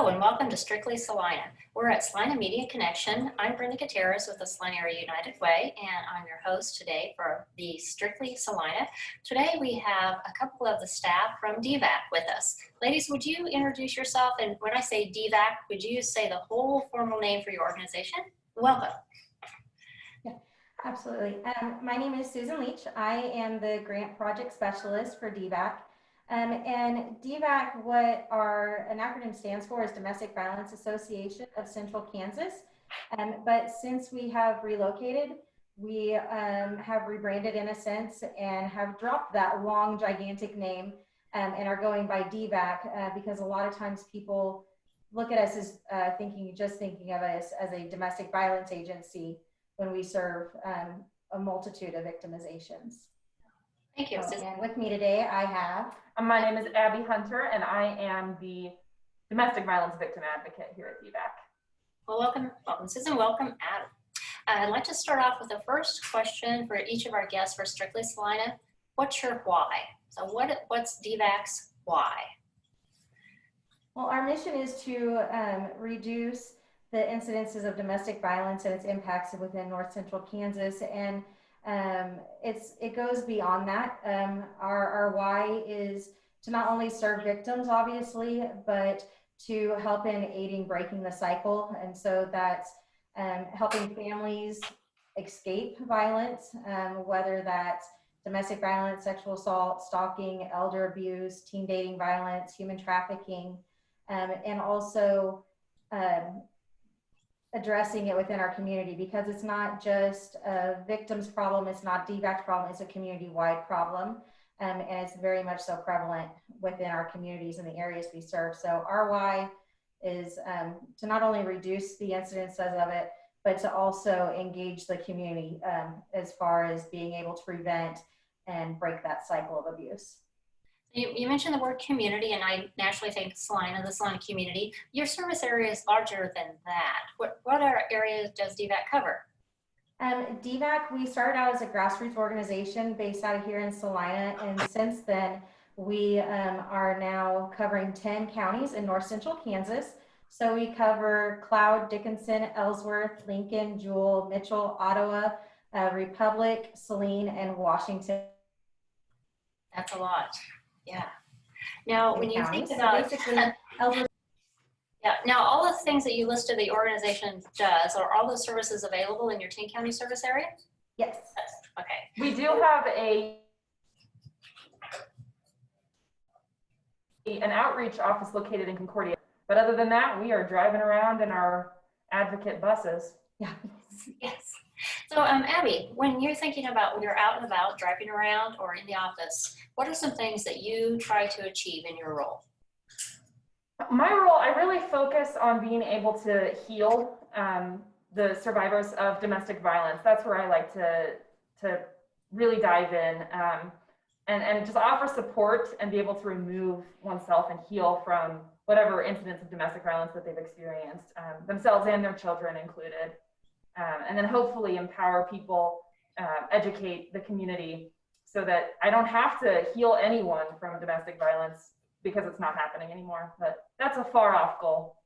Hello and welcome to Strictly Salina. We're at Salina Media Connection. I'm Brenda with the Salina Area United Way, and I'm your host today for the Strictly Salina. Today we have a couple of the staff from DVACK with us. Ladies, would you introduce yourself? And when I say DVACK, would you say the whole formal name for your organization? Welcome. Yeah, absolutely. My name is Susan Leach. I am the Grant Project Specialist for DVACK. And DVACK, what an acronym stands for is Domestic Violence Association of Central Kansas. But since we have relocated, we have rebranded in a sense and have dropped that long, gigantic name and are going by DVACK because a lot of times people look at us as thinking of us as a domestic violence agency when we serve a multitude of victimizations. Thank you. And with me today, I have... My name is Abby Hunter, and I am the domestic violence victim advocate here at DVACK. Well, welcome Susan, welcome Adam. I'd like to start off with the first question for each of our guests for Strictly Salina. What's your why? So what's DVACK's why? Well, our mission is to reduce the incidences of domestic violence and its impacts within North Central Kansas, and it goes beyond that. Our why is to not only serve victims, obviously, but to help in aiding breaking the cycle. And so that's helping families escape violence, whether that's domestic violence, sexual assault, stalking, elder abuse, teen dating violence, human trafficking, and also addressing it within our community, because it's not just a victim's problem, it's not DVACK's problem, it's a community-wide problem, and it's very much so prevalent within our communities and the areas we serve. So our why is to not only reduce the incidences of it, but to also engage the community as far as being able to prevent and break that cycle of abuse. You mentioned the word community, and I naturally think Salina, the Salina community. Your service area is larger than that. What other areas does DVACK cover? DVACK, we started out as a grassroots organization based out of here in Salina, and since then we are now covering 10 counties in North Central Kansas. So we cover Cloud, Dickinson, Ellsworth, Lincoln, Jewell, Mitchell, Ottawa, Republic, Saline, and Washington. That's a lot. Yeah. Now, when you think about now all the things that you listed the organization does, are all those services available in your 10 county service area? Yes. Okay. We do have an outreach office located in Concordia, but other than that, we are driving around in our advocate buses. Yeah. Yes. So, Abby, when you're thinking about when you're out and about, driving around or in the office, what are some things that you try to achieve in your role? My role, I really focus on being able to heal the survivors of domestic violence. That's where I like to really dive in and just offer support and be able to remove oneself and heal from whatever incidents of domestic violence that they've experienced, themselves and their children included. And then hopefully empower people, educate the community so that I don't have to heal anyone from domestic violence because it's not happening anymore. But that's a far off goal.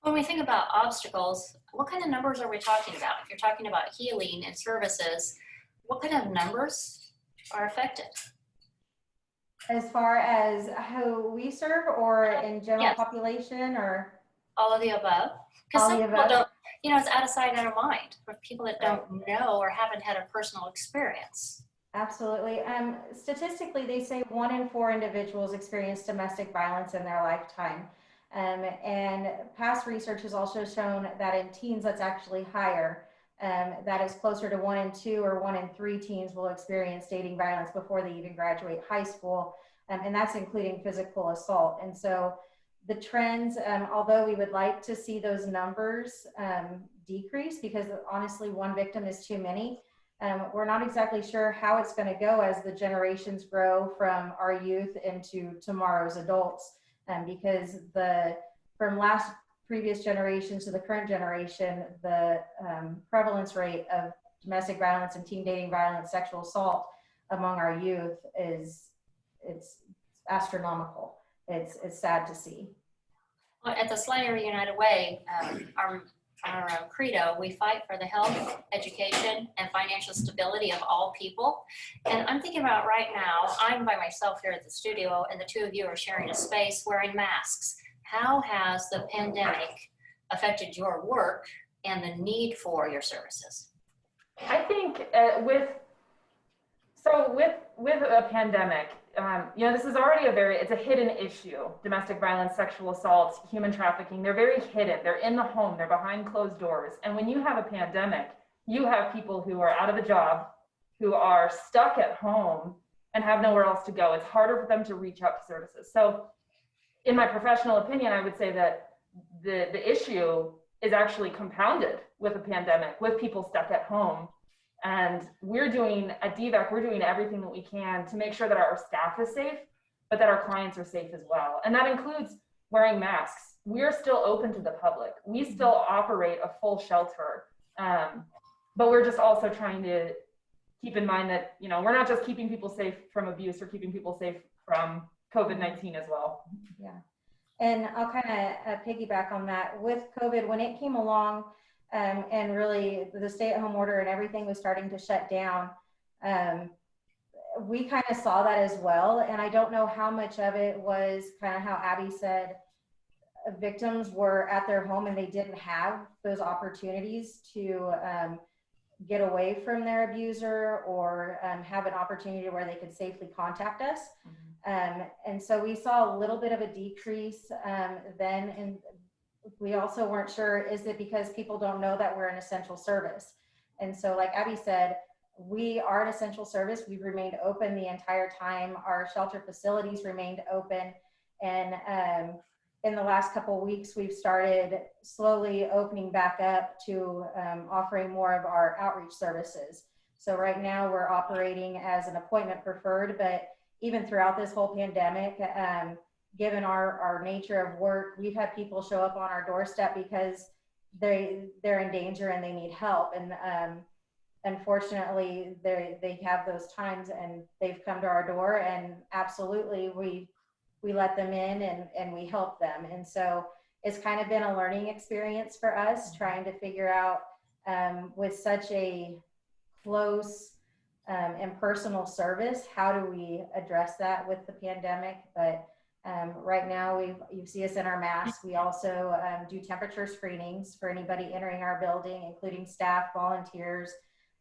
When we think about obstacles, what kind of numbers are we talking about? If you're talking about healing and services, what kind of numbers are affected? As far as who we serve, or in general yes. Population, or? All of the above? Because some people don't, you know, it's out of sight, out of mind for people that don't know or haven't had a personal experience. Absolutely. Statistically, they say 1 in 4 individuals experience domestic violence in their lifetime. And past research has also shown that in teens, that's actually higher. That is closer to 1 in 2 or 1 in 3 teens will experience dating violence before they even graduate high school. And that's including physical assault. And so the trends, although we would like to see those numbers decrease, because honestly, 1 victim is too many, we're not exactly sure how it's going to go as the generations grow from our youth into tomorrow's adults, because from previous generations to the current generation, the prevalence rate of domestic violence and teen dating violence, sexual assault among our youth it's astronomical. It's sad to see. Well, at the Salina United Way, our credo, we fight for the health, education, and financial stability of all people. And I'm thinking about right now, I'm by myself here at the studio, and the two of you are sharing a space wearing masks. How has the pandemic affected your work and the need for your services? I think with a pandemic, this is already it's a hidden issue. Domestic violence, sexual assault, human trafficking, they're very hidden. They're in the home, they're behind closed doors. And when you have a pandemic, you have people who are out of a job, who are stuck at home and have nowhere else to go. It's harder for them to reach out to services. So in my professional opinion, I would say that the issue is actually compounded with a pandemic, with people stuck at home. And at DVACK, we're doing everything that we can to make sure that our staff is safe, but that our clients are safe as well. And that includes wearing masks. We're still open to the public. We still operate a full shelter. But we're just also trying to keep in mind that, we're not just keeping people safe from abuse, we're keeping people safe from COVID-19 as well. Yeah. And I'll kind of piggyback on that. With COVID, when it came along, and really the stay-at-home order and everything was starting to shut down, we kind of saw that as well. And I don't know how much of it was kind of how Abby said, victims were at their home and they didn't have those opportunities to get away from their abuser or have an opportunity where they could safely contact us. And so we saw a little bit of a decrease then, and we also weren't sure, is it because people don't know that we're an essential service? And so like Abby said, we are an essential service. We've remained open the entire time. Our shelter facilities remained open. And in the last couple of weeks, we've started slowly opening back up to offering more of our outreach services. So right now we're operating as an appointment preferred, but even throughout this whole pandemic, given our nature of work, we've had people show up on our doorstep because they're in danger and they need help. And unfortunately, they have those times and they've come to our door, and absolutely we let them in and we help them. And so it's kind of been a learning experience for us, trying to figure out with such a close and personal service, how do we address that with the pandemic? But right now, you see us in our masks. We also do temperature screenings for anybody entering our building, including staff, volunteers,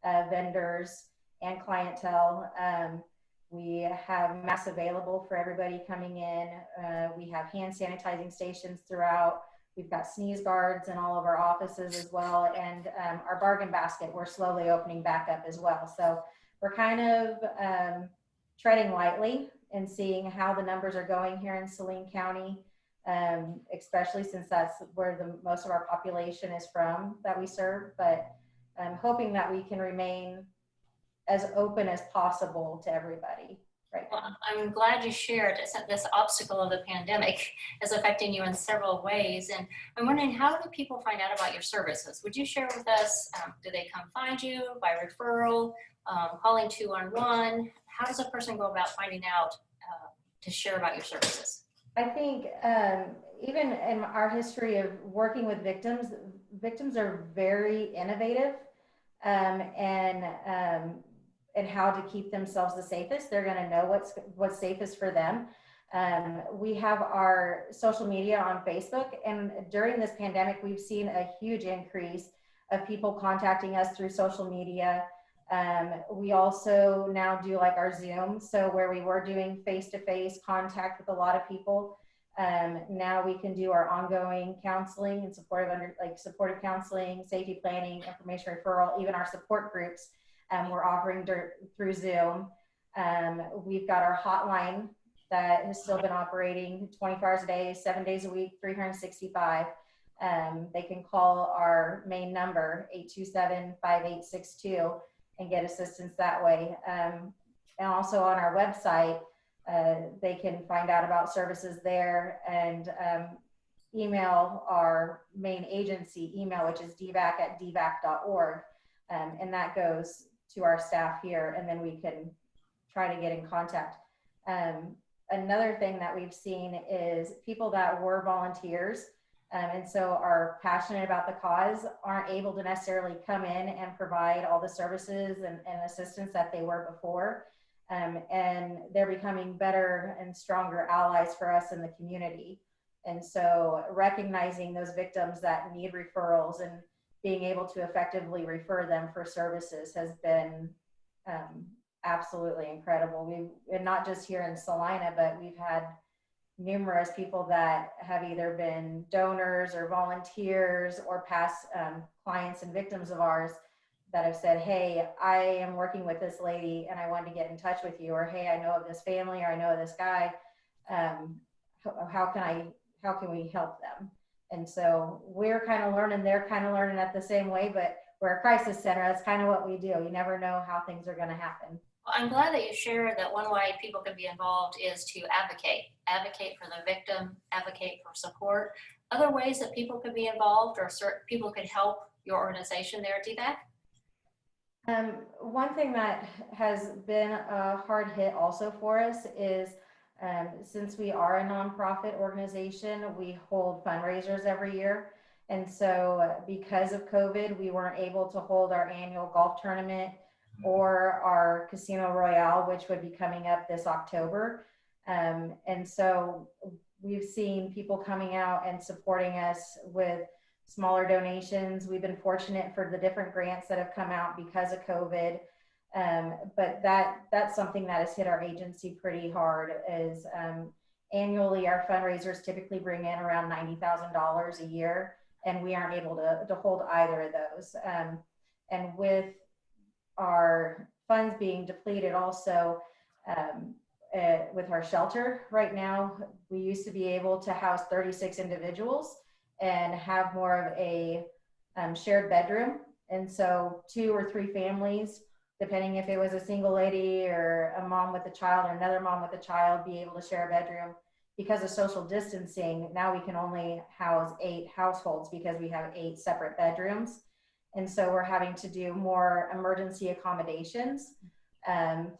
vendors, and clientele. We have masks available for everybody coming in. We have hand sanitizing stations throughout. We've got sneeze guards in all of our offices as well. And our bargain basket, we're slowly opening back up as well. So we're kind of treading lightly and seeing how the numbers are going here in Saline County, especially since that's where most of our population is from that we serve. But I'm hoping that we can remain as open as possible to everybody right now. Well, I'm glad you shared this obstacle of the pandemic is affecting you in several ways. And I'm wondering, how do people find out about your services? Would you share with us, do they come find you by referral, calling 211? How does a person go about finding out to share about your services? I think even in our history of working with victims are very innovative and how to keep themselves the safest. They're going to know what's safest for them. We have our social media on Facebook, and during this pandemic, we've seen a huge increase of people contacting us through social media. We also now do like our Zoom, so where we were doing face-to-face contact with a lot of people, now we can do our ongoing counseling and supportive counseling, safety planning, information referral, even our support groups. We're offering through Zoom. We've got our hotline that has still been operating 24 hours a day, 7 days a week, 365. They can call our main number, 827-5862, and get assistance that way. And also on our website, they can find out about services there, and email our main agency email, which is DVACK@dvack.org. And that goes to our staff here, and then we can try to get in contact. another thing that we've seen is people that were volunteers and so are passionate about the cause aren't able to necessarily come in and provide all the services and assistance that they were before. And they're becoming better and stronger allies for us in the community. And so recognizing those victims that need referrals and being able to effectively refer them for services has been absolutely incredible. And not just here in Salina, but we've had numerous people that have either been donors or volunteers or past clients and victims of ours that have said, hey, I am working with this lady and I wanted to get in touch with you, or hey, I know of this family, or I know of this guy. How can we help them? And so we're kind of learning, they're kind of learning at the same way, but we're a crisis center. That's kind of what we do. You never know how things are going to happen. Well, I'm glad that you shared that one way people can be involved is to advocate for the victim, advocate for support. Other ways that people could be involved or people could help your organization there at DVACK? One thing that has been a hard hit also for us is since we are a nonprofit organization, we hold fundraisers every year. And so because of COVID, we weren't able to hold our annual golf tournament or our Casino Royale, which would be coming up this October. And so we've seen people coming out and supporting us with smaller donations. We've been fortunate for the different grants that have come out because of COVID. But that's something that has hit our agency pretty hard is annually our fundraisers typically bring in around $90,000 a year, and we aren't able to hold either of those. And with our funds being depleted also with our shelter right now, we used to be able to house 36 individuals and have more of a shared bedroom. And so 2 or 3 families, depending if it was a single lady or a mom with a child or another mom with a child, be able to share a bedroom. Because of social distancing, now we can only house 8 households because we have 8 separate bedrooms. And so we're having to do more emergency accommodations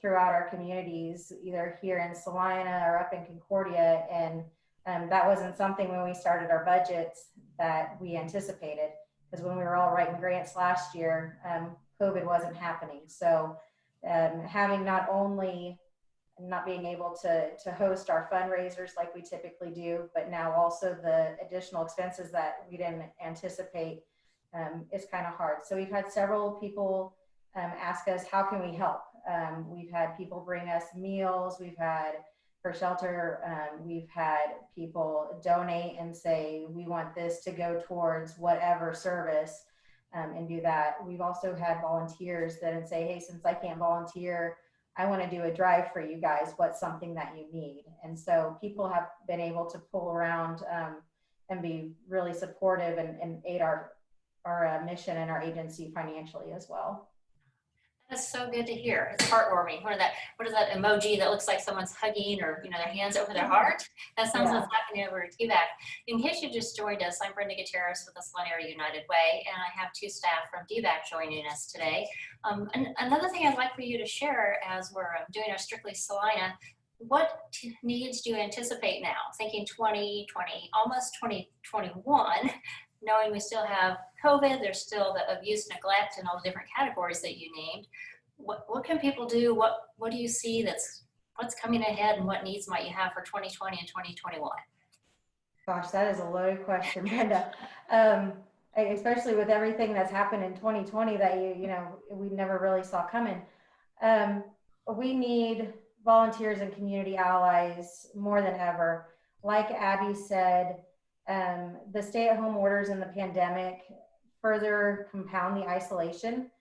throughout our communities, either here in Salina or up in Concordia. And that wasn't something when we started our budgets that we anticipated, because when we were all writing grants last year, COVID wasn't happening. So having not only not being able to host our fundraisers like we typically do, but now also the additional expenses that we didn't anticipate is kind of hard. So we've had several people ask us, how can we help? We've had people bring us meals. We've had for shelter, we've had people donate and say, we want this to go towards whatever service and do that. We've also had volunteers that say, hey, since I can't volunteer, I want to do a drive for you guys. What's something that you need? And so people have been able to pull around and be really supportive and aid our mission and our agency financially as well. That's so good to hear. It's heartwarming. What is that emoji that looks like someone's hugging or their hands over their heart? That sounds what's happening over at DVACK. In case you just joined us, I'm Brenda Gutierrez with the Salina United Way, and I have 2 staff from DVACK joining us today. And another thing I'd like for you to share as we're doing our Strictly Salina, what needs do you anticipate now? Thinking 2020, almost 2021, knowing we still have COVID, there's still the abuse, neglect, and all the different categories that you named. What can people do? What do you see what's coming ahead, and what needs might you have for 2020 and 2021? Gosh, that is a loaded question, Brenda. Especially with everything that's happened in 2020 that we never really saw coming. We need volunteers and community allies more than ever. Like Abby said, the stay-at-home orders and the pandemic further compound the isolation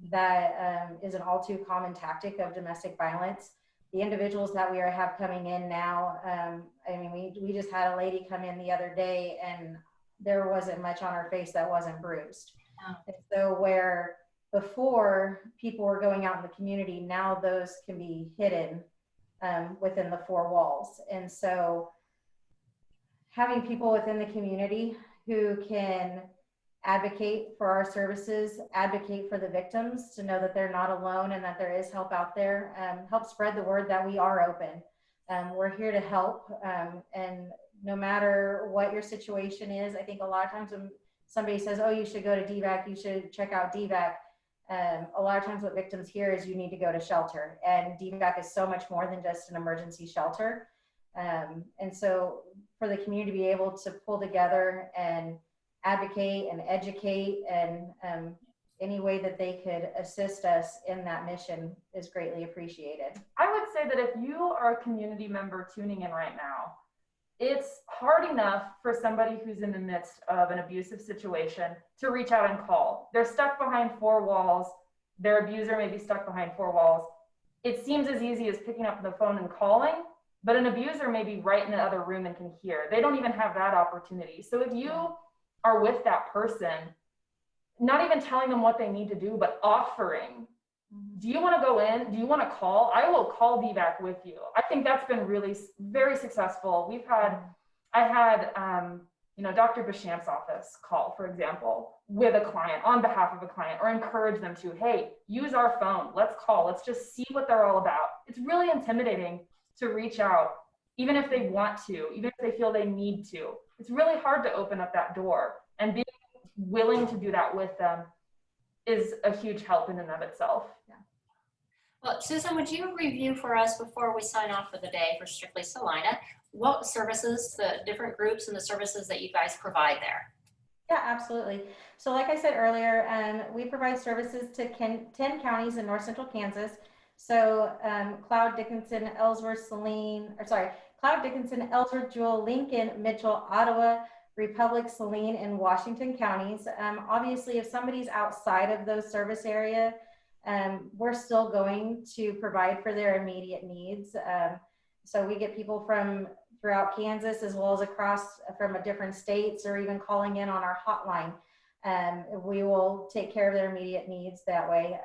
that is an all too common tactic of domestic violence. The individuals that we have coming in now, we just had a lady come in the other day and there wasn't much on her face that wasn't bruised. Oh. And so where before people were going out in the community, now those can be hidden within the 4 walls. And so having people within the community who can advocate for our services, advocate for the victims to know that they're not alone and that there is help out there, help spread the word that we are open. We're here to help, and no matter what your situation is, I think a lot of times when somebody says, oh, you should go to DVACK, you should check out DVACK, a lot of times what victims hear is you need to go to shelter, and DVACK is so much more than just an emergency shelter. And so for the community to be able to pull together and advocate and educate and any way that they could assist us in that mission is greatly appreciated. I would say that if you are a community member tuning in right now, it's hard enough for somebody who's in the midst of an abusive situation to reach out and call. They're stuck behind four walls. Their abuser may be stuck behind four walls. It seems as easy as picking up the phone and calling, but an abuser may be right in the other room and can hear. They don't even have that opportunity. So if you are with that person, not even telling them what they need to do, but offering, do you want to go in? Do you want to call? I will call DVACK with you. I think that's been really very successful. I had Dr. Bashamp's office call, for example, with a client on behalf of a client, or encourage them to, hey, use our phone. Let's call. Let's just see what they're all about. It's really intimidating to reach out, even if they want to, even if they feel they need to. It's really hard to open up that door, and being willing to do that with them is a huge help in and of itself. Yeah. Well, Susan, would you review for us before we sign off for the day for Strictly Salina, what services, the different groups and the services that you guys provide there? Yeah, absolutely. So like I said earlier, we provide services to 10 counties in north central Kansas. So Cloud, Dickinson, Ellsworth, Cloud, Dickinson, Ellsworth, Jewell, Lincoln, Mitchell, Ottawa, Republic, Saline, and Washington counties. Obviously, if somebody's outside of those service area, we're still going to provide for their immediate needs. So we get people from throughout Kansas, as well as across from different states, or even calling in on our hotline. We will take care of their immediate needs that way.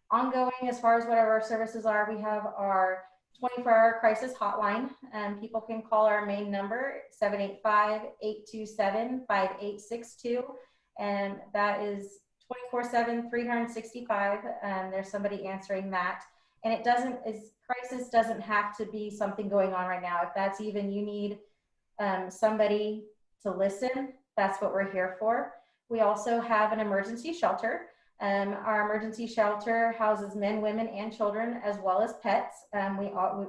Ongoing, as far as whatever our services are, we have our 24-hour crisis hotline. People can call our main number, 785-827-5862. And that is 24/7, 365. There's somebody answering that. And crisis doesn't have to be something going on right now. If that's even, you need somebody to listen, that's what we're here for. We also have an emergency shelter. Our emergency shelter houses men, women, and children, as well as pets.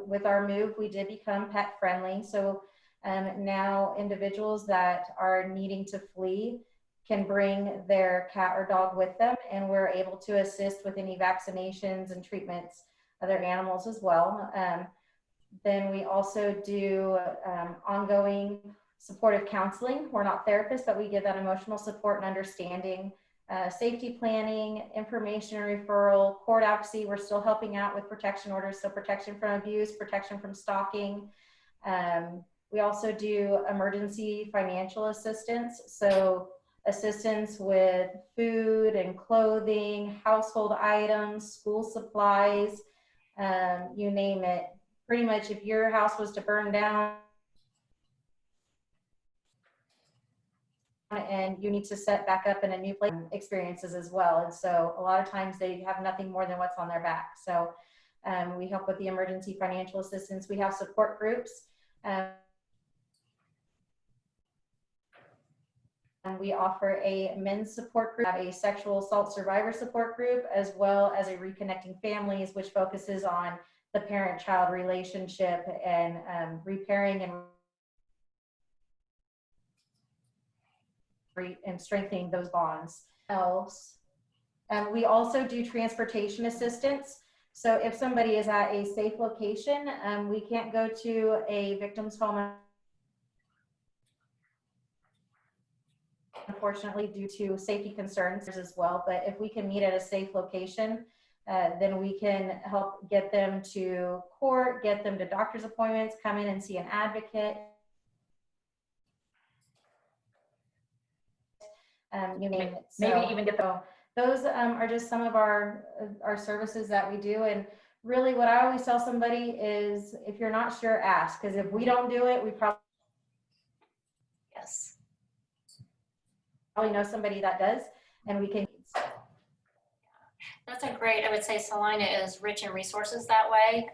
With our move, we did become pet friendly. So now individuals that are needing to flee can bring their cat or dog with them, and we're able to assist with any vaccinations and treatments of their animals as well. Then we also do ongoing supportive counseling. We're not therapists, but we give that emotional support and understanding. Safety planning, information referral, court advocacy. We're still helping out with protection orders, so protection from abuse, protection from stalking. We also do emergency financial assistance, so assistance with food and clothing, household items, school supplies, you name it. Pretty much if your house was to burn down and you need to set back up in a new place, experiences as well. And so a lot of times they have nothing more than what's on their back. So we help with the emergency financial assistance. We have support groups. And we offer a men's support group, a sexual assault survivor support group, as well as a reconnecting families, which focuses on the parent-child relationship and repairing and strengthening those bonds. We also do transportation assistance. So if somebody is at a safe location, we can't go to a victim's home, unfortunately, due to safety concerns as well. But if we can meet at a safe location, then we can help get them to court, get them to doctor's appointments, come in and see an advocate. You name it. So, maybe even get them. Those are just some of our services that we do. And really what I always tell somebody is, if you're not sure, ask, because if we don't do it, we probably know somebody that does, and we can. That's a great great. I would say Salina is rich in resources that way.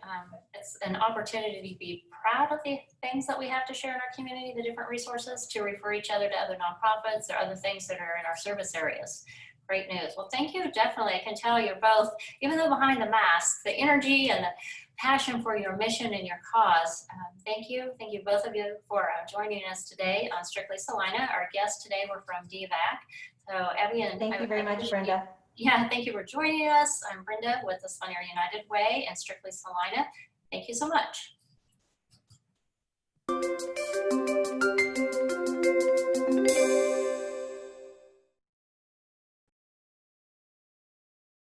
It's an opportunity to be proud of the things that we have to share in our community, the different resources, to refer each other to other nonprofits or other things that are in our service areas. Great news. Well, thank you. Definitely. I can tell you're both, even though behind the mask, the energy and the passion for your mission and your cause. Thank you. Thank you, both of you, for joining us today on Strictly Salina. Our guests today were from DVACK. So, Abby, and Thank you very much, Brenda. Yeah, thank you for joining us. I'm Brenda with the Salina United Way and Strictly Salina. Thank you so much.